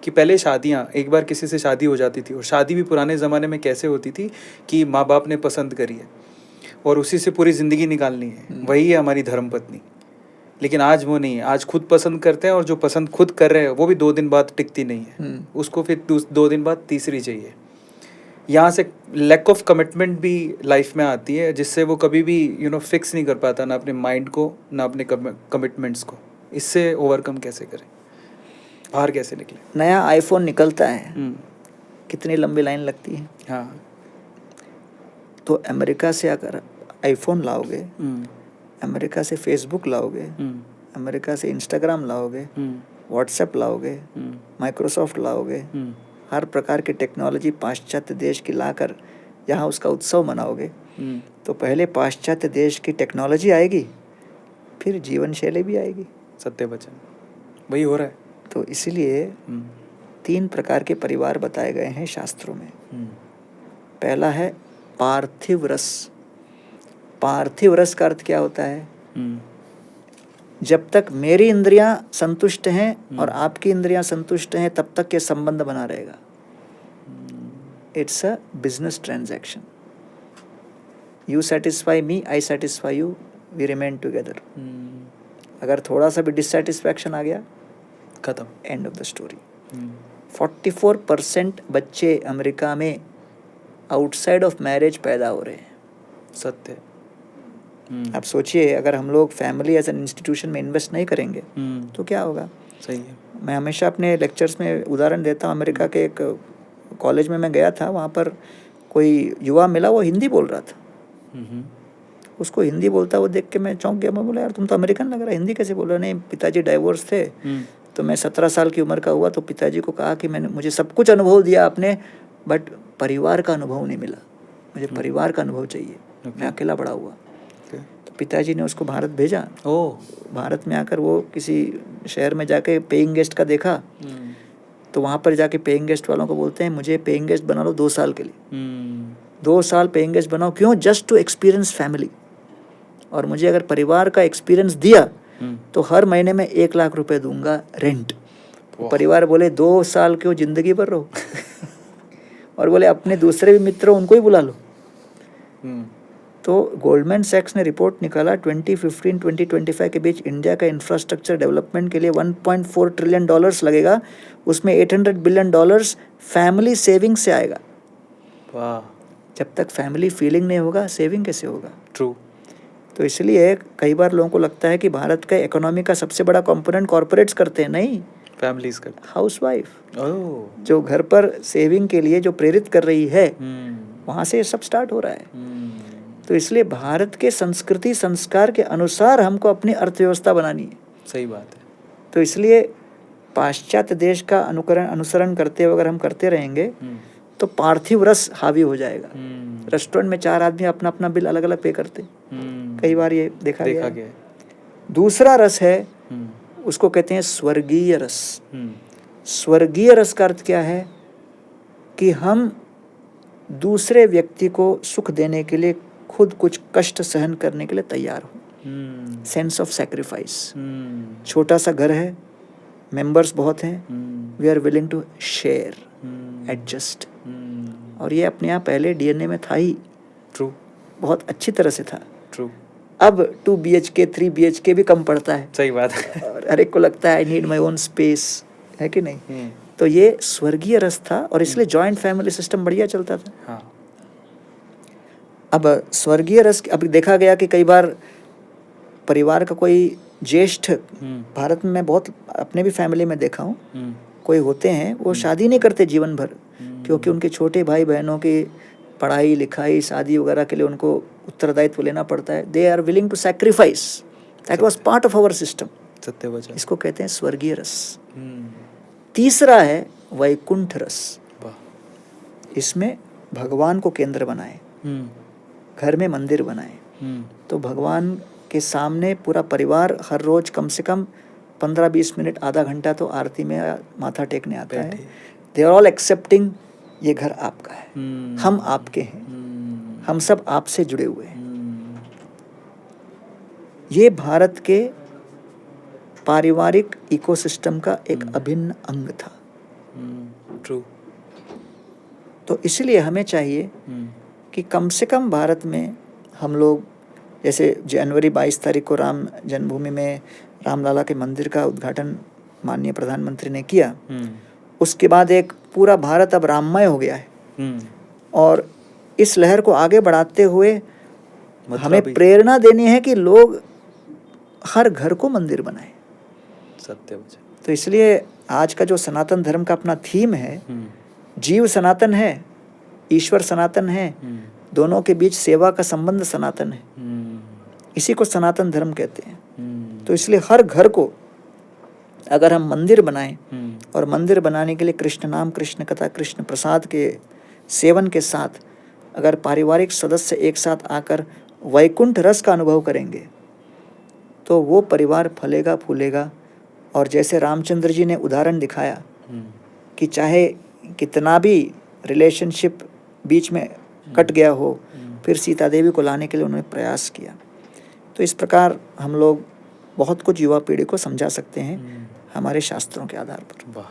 कि पहले शादियाँ, एक बार किसी से शादी हो जाती थी, और शादी भी पुराने ज़माने में कैसे होती थी कि माँ बाप ने पसंद करी है और उसी से पूरी ज़िंदगी निकालनी है, वही है हमारी धर्मपत्नी। लेकिन आज वो नहीं है, आज खुद पसंद करते हैं, और जो पसंद खुद कर रहे हैं वो भी 2 दिन बाद टिकती नहीं है, उसको फिर 2 दिन बाद तीसरी चाहिए। यहाँ से लैक ऑफ कमिटमेंट भी लाइफ में आती है, जिससे वो कभी भी फिक्स नहीं कर पाता ना अपने माइंड को, ना अपने कमिटमेंट्स को। इससे ओवरकम कैसे करें, बाहर कैसे निकले? नया आईफोन निकलता है, कितनी लंबी लाइन लगती है। हाँ। तो अमेरिका से अगर आईफोन लाओगे, अमेरिका से फेसबुक लाओगे, अमेरिका से इंस्टाग्राम लाओगे, व्हाट्सएप लाओगे, माइक्रोसॉफ्ट लाओगे, हर प्रकार की टेक्नोलॉजी पाश्चात्य देश की लाकर यहाँ उसका उत्सव मनाओगे, तो पहले पाश्चात्य देश की टेक्नोलॉजी आएगी, फिर जीवन शैली भी आएगी। सत्य वचन, वही हो रहा है। तो इसलिए 3 प्रकार के परिवार बताए गए हैं शास्त्रों में। पहला है पार्थिव रस। पार्थिव रस का अर्थ क्या होता है? जब तक मेरी इंद्रियां संतुष्ट हैं और आपकी इंद्रियां संतुष्ट हैं, तब तक ये संबंध बना रहेगा। It's a business transaction. You satisfy me, I satisfy you, we remain together. अगर थोड़ा सा भी डिससेटिस्फैक्शन आ गया, खत्म, एंड ऑफ द स्टोरी। 44% बच्चे अमेरिका में आउटसाइड ऑफ मैरिज पैदा हो रहे हैं। सत्य। आप सोचिए, अगर हम लोग फैमिली एज एन इंस्टीट्यूशन में इन्वेस्ट नहीं करेंगे तो क्या होगा? सही है। मैं हमेशा अपने लेक्चर्स में उदाहरण देता हूँ। अमेरिका के एक कॉलेज में मैं गया था, वहाँ पर कोई युवा मिला, वो हिंदी बोल रहा था। उसको हिंदी बोलता वो देख के मैं चौंक गया। मैं बोला, यार तुम तो अमेरिकन लग रहा है, हिंदी कैसे बोल रहा? नहीं, पिताजी डाइवोर्स थे, तो मैं 17 साल की उम्र का हुआ तो पिताजी को कहा कि मुझे सब कुछ अनुभव दिया आपने, बट परिवार का अनुभव नहीं मिला, मुझे परिवार का अनुभव चाहिए। मैं अकेला बड़ा हुआ। तो पिताजी ने उसको भारत भेजा। भारत में आकर वो किसी शहर में जाके पेइंग गेस्ट का देखा, तो वहाँ पर जाके पेइंग गेस्ट वालों को बोलते हैं, मुझे पेइंग गेस्ट बना लो 2 साल के लिए। 2 साल पेइंग गेस्ट बनाओ। क्यों? Just to experience family. और मुझे अगर परिवार का एक्सपीरियंस दिया तो हर महीने में 1 लाख रुपए दूंगा रेंट। परिवार बोले 2 साल क्यों, जिंदगी भर रहो। और बोले अपने दूसरे भी मित्र उनको ही बुला लो। तो गोल्डमैन सैक्स ने रिपोर्ट निकाला, 2015-2025 के बीच इंडिया का इंफ्रास्ट्रक्चर डेवलपमेंट के लिए $1.4 ट्रिलियन लगेगा। उसमें $800 बिलियन फैमिली सेविंग से आएगा। वाह। जब तक फैमिली फीलिंग नहीं होगा, सेविंग कैसे होगा? ट्रू। तो इसलिए कई बार लोगों को लगता है कि भारत का इकोनॉमी का सबसे बड़ा कंपोनेंट कॉर्पोरेट्स करते हैं। नहीं, फैमिलीज करते। हाउसवाइफ जो घर पर सेविंग के लिए जो प्रेरित कर रही है, वहाँ से सब स्टार्ट हो रहा है। तो इसलिए भारत के संस्कृति संस्कार के अनुसार हमको अपनी अर्थव्यवस्था बनानी है। सही बात है। तो इसलिए पाश्चात्य देश का अनुसरण करते हुए अगर हम करते रहेंगे तो पार्थिव रस हावी हो जाएगा। रेस्टोरेंट में 4 आदमी अपना अपना बिल अलग अलग पे करते, कई बार ये देखा गया। दूसरा रस है, उसको कहते हैं स्वर्गीय रस। स्वर्गीय रस का अर्थ क्या है? कि हम दूसरे व्यक्ति को सुख देने के लिए खुद कुछ कष्ट सहन करने के लिए तैयार हो। Sense of sacrifice. छोटा सा घर है, मेंबर्स बहुत हैं, we are willing to share, adjust. और ये अपने यहाँ पहले डीएनए में था ही। ट्रू। बहुत अच्छी तरह से था। ट्रू। अब 2 BHK 3 BHK भी कम पड़ता है। सही बात है। और हर एक को लगता है I need my own space, है कि नहीं? तो ये स्वर्गीय रस था और इसलिए जॉइंट फैमिली सिस्टम बढ़िया चलता था। हाँ। अब स्वर्गीय रस, अब देखा गया कि कई बार परिवार का कोई ज्येष्ठ, भारत में मैं बहुत अपने भी फैमिली में देखा हूँ, कोई होते हैं वो शादी नहीं करते जीवन भर, क्योंकि उनके छोटे भाई बहनों की पढ़ाई लिखाई शादी वगैरह के लिए उनको उत्तरदायित्व लेना पड़ता है। They are willing to sacrifice. That was part of our system. सत्य वचन। इसको कहते हैं स्वर्गीय रस। तीसरा है वैकुंठ रस। इसमें भगवान को केंद्र बनाए, घर में मंदिर बनाए, तो भगवान के सामने पूरा परिवार हर रोज कम से कम 15-20 मिनट, आधा घंटा तो आरती में माथा टेकने आता है। दे आर ऑल एक्सेप्टिंग, ये घर आपका है, हम आपके हैं, हम सब आपसे जुड़े हुए हैं। ये भारत के पारिवारिक इकोसिस्टम का एक अभिन्न अंग था। ट्रू। तो इसलिए हमें चाहिए कि कम से कम भारत में हम लोग, जैसे जनवरी 22 तारीख को राम जन्मभूमि में रामलला के मंदिर का उद्घाटन माननीय प्रधानमंत्री ने किया, उसके बाद एक पूरा भारत अब राममय हो गया है। और इस लहर को आगे बढ़ाते हुए हमें प्रेरणा देनी है कि लोग हर घर को मंदिर बनाएं। सत्य। तो इसलिए आज का जो सनातन धर्म का अपना थीम है, जीव सनातन है, ईश्वर सनातन है, दोनों के बीच सेवा का संबंध सनातन है, इसी को सनातन धर्म कहते हैं। तो इसलिए हर घर को अगर हम मंदिर बनाएं, और मंदिर बनाने के लिए कृष्ण नाम, कृष्ण कथा, कृष्ण प्रसाद के सेवन के साथ अगर पारिवारिक सदस्य एक साथ आकर वैकुंठ रस का अनुभव करेंगे, तो वो परिवार फलेगा फूलेगा। और जैसे रामचंद्र जी ने उदाहरण दिखाया कि चाहे कितना भी रिलेशनशिप बीच में कट गया हो, फिर सीता देवी को लाने के लिए उन्होंने प्रयास किया। तो इस प्रकार हम लोग बहुत कुछ युवा पीढ़ी को समझा सकते हैं हमारे शास्त्रों के आधार पर।